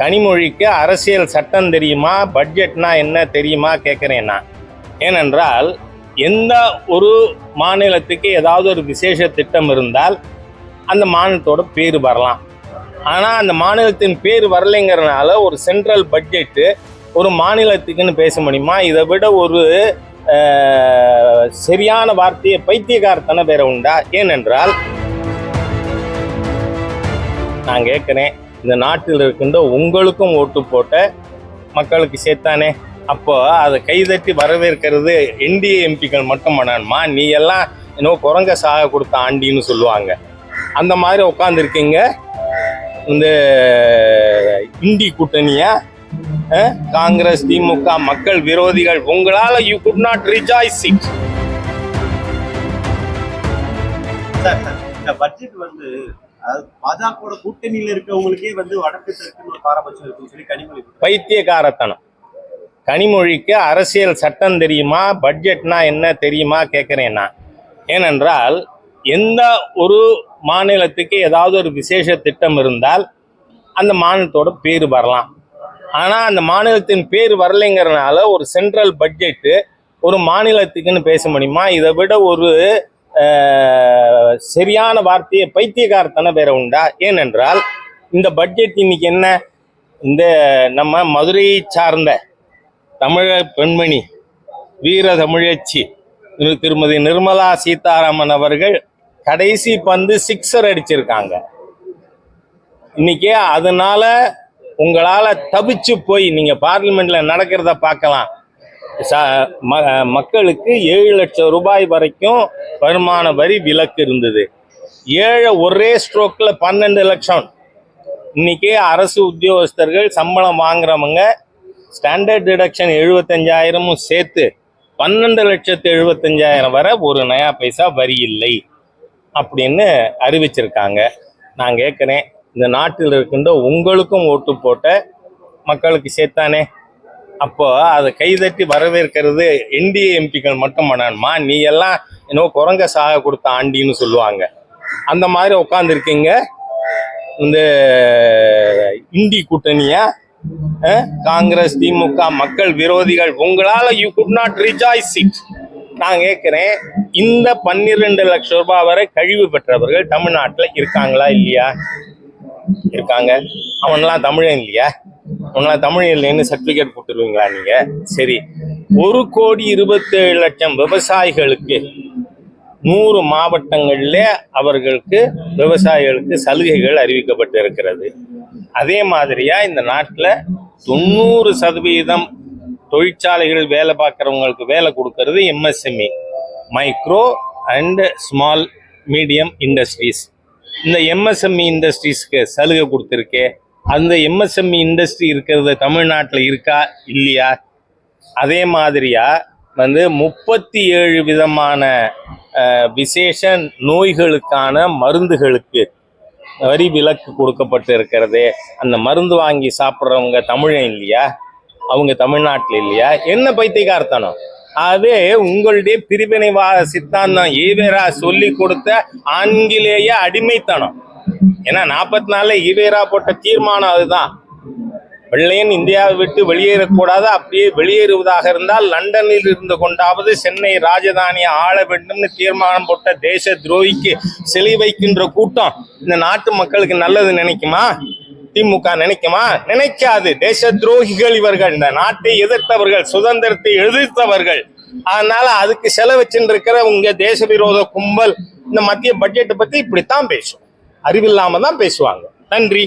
கனிமொழிக்கு அரசியல் சட்டம் தெரியுமா, பட்ஜெட்னா என்ன தெரியுமா கேட்குறேன் நான். ஏனென்றால் எந்த ஒரு மாநிலத்துக்கு ஏதாவது ஒரு விசேஷ திட்டம் இருந்தால் அந்த மாநிலத்தோட பேர் வரலாம். ஆனால் அந்த மாநிலத்தின் பேர் வரலைங்கிறதுனால ஒரு சென்ட்ரல் பட்ஜெட்டு ஒரு மாநிலத்துக்குன்னு பேச முடியுமா? இதை விட ஒரு சரியான வார்த்தையை பைத்தியக்காரத்தனை வேற உண்டா? ஏனென்றால் நான் கேட்குறேன், இந்த நாட்டில் இருக்கின்ற உங்களுக்கும் ஓட்டு போட்ட மக்களுக்கு சேர்த்தானே, அப்போ அதை கைதட்டி வரவேற்கிறது என்டிஏ எம்பிக்கள் மட்டும் பண்ணணுமா? நீ எல்லாம் இன்னும் குரங்க சாக கொடுத்த ஆண்டின்னு சொல்லுவாங்க. அந்த மாதிரி உட்காந்துருக்கீங்க இந்த இந்தி கூட்டணியா, காங்கிரஸ், திமுக, மக்கள் விரோதிகள். உங்களால you could not rejoice it. இந்த பட்ஜெட் பாஜக கூட்டணியில இருக்கவங்களுக்கே வடக்கு தெற்குன்னு ஒரு பாரபட்சம் இருக்குன்னு சொல்லி கனிமொழி பைத்தியக்காரத்தனம். கனிமொழிக்கு அரசியல் சட்டம் தெரியுமா, பட்ஜெட்னா என்ன தெரியுமா கேட்குறேன் நான். ஏனென்றால் எந்த ஒரு மாநிலத்துக்கு ஏதாவது ஒரு விசேஷ திட்டம் இருந்தால் அந்த மாநிலத்தோட பேர் வரலாம். ஆனால் அந்த மாநிலத்தின் பேர் வரலைங்கிறதுனால ஒரு சென்ட்ரல் பட்ஜெட்டு ஒரு மாநிலத்துக்குன்னு பேச முடியுமா? இதை விட ஒரு சரியான வார்த்தையை பைத்தியக்காரத்தனை வேற உண்டா? ஏனென்றால் இந்த பட்ஜெட் இன்னைக்கு என்ன, இந்த நம்ம மதுரையை சார்ந்த தமிழக பெண்மணி வீர தமிழச்சி திருமதி நிர்மலா சீதாராமன் அவர்கள் கடைசி பந்து 6 அடிச்சிருக்காங்க இன்னைக்கு. அதனால உங்களால தபிச்சு போய் நீங்க பார்லிமெண்ட்ல நடக்கிறத பார்க்கலாம். மக்களுக்கு 7 லட்சம் ரூபாய் வரைக்கும் வருமான வரி விலக்கு இருந்தது. ஒரே ஸ்ட்ரோக்ல 12 லட்சம். இன்னைக்கு அரசு உத்தியோகஸ்தர்கள் சம்பளம் வாங்குறவங்க ஸ்டாண்டர்ட் டிடக்ஷன் 75,000 சேர்த்து 12,75,000 வரை ஒரு நயா பைசா வரி இல்லை அப்படின்னு அறிவிச்சிருக்காங்க. நான் கேட்குறேன், இந்த நாட்டில் இருக்கின்ற உங்களுக்கும் ஓட்டு போட்ட மக்களுக்கு சேர்த்தானே, அப்போ அதை கைதட்டி வரவேற்கிறது என்டிஏ எம்பிக்கள் மட்டும் பண்ணணுமா? நீ எல்லாம் இன்னும் குரங்க சாக கொடுத்த ஆண்டின்னு சொல்லுவாங்க. அந்த மாதிரி உட்காந்துருக்கீங்க இந்த இந்தி கூட்டணியா, காங்கிரஸ், திமுக, மக்கள் விரோதிகள். உங்களால you could not rejoice it. நான் கேட்குறேன், இந்த 12 லட்சம் ரூபாய் வரை கழிவு பெற்றவர்கள் தமிழ்நாட்டில் இருக்காங்களா இல்லையா? இருக்காங்க. அவனெல்லாம் தமிழன் இல்லையா? அவனெல்லாம் தமிழ் இல்லைன்னு சர்டிஃபிகேட் கொடுத்துருவீங்களா நீங்க? சரி, 1,27,00,000 விவசாயிகளுக்கு 100 மாவட்டங்கள்ல அவர்களுக்கு விவசாயிகளுக்கு சலுகைகள் அறிவிக்கப்பட்டு இருக்கிறது. அதே மாதிரியா இந்த நாட்டில் 90% தொழிற்சாலைகள் வேலை பார்க்குறவங்களுக்கு வேலை கொடுக்கறது MSME, micro and small medium industries. இந்த எம்எஸ்எம்இ இண்டஸ்ட்ரீஸ்க்கு சலுகை கொடுத்துருக்கே, அந்த எம்எஸ்எம்இ இண்டஸ்ட்ரி இருக்கிறது தமிழ்நாட்டில் இருக்கா இல்லையா? அதே மாதிரியா 37 விதமான விசேஷ நோய்களுக்கான மருந்துகளுக்கு வரி விலக்கு கொடுக்கப்பட்டு இருக்கிறது. அந்த மருந்து வாங்கி சாப்பிட்றவங்க தமிழன் இல்லையா? அவங்க தமிழ்நாட்டில் இல்லையா? என்ன பைத்தியக்காரத்தனம்! அதே உங்களுடைய பிரிவினைவாத சித்தாந்தம் ஈவேரா சொல்லி கொடுத்த ஆங்கிலேய அடிமைத்தனம். ஏன்னா 44 ஈவேரா போட்ட தீர்மானம் அதுதான். வெள்ளையன் இந்தியாவை விட்டு வெளியேறக்கூடாது, அப்படியே வெளியேறுவதாக இருந்தால் லண்டனில் இருந்து கொண்டாவது சென்னை ராஜதானியை ஆள வேண்டும்னு தீர்மானம் போட்ட தேச துரோகிக்கு சிலை வைக்கின்ற கூட்டம் இந்த நாட்டு மக்களுக்கு நல்லது நினைக்குமா? திமுக நினைக்குமா? நினைக்காது. தேச துரோகிகள் இவர்கள். இந்த நாட்டை எதிர்த்தவர்கள், சுதந்திரத்தை எதிர்த்தவர்கள். அதனால அதுக்கு செலவச்சுட்டு இருக்கிற உங்க தேச விரோத கும்பல் இந்த மத்திய பட்ஜெட்டை பத்தி இப்படித்தான் பேசும். அறிவில்லாம தான் பேசுவாங்க. நன்றி.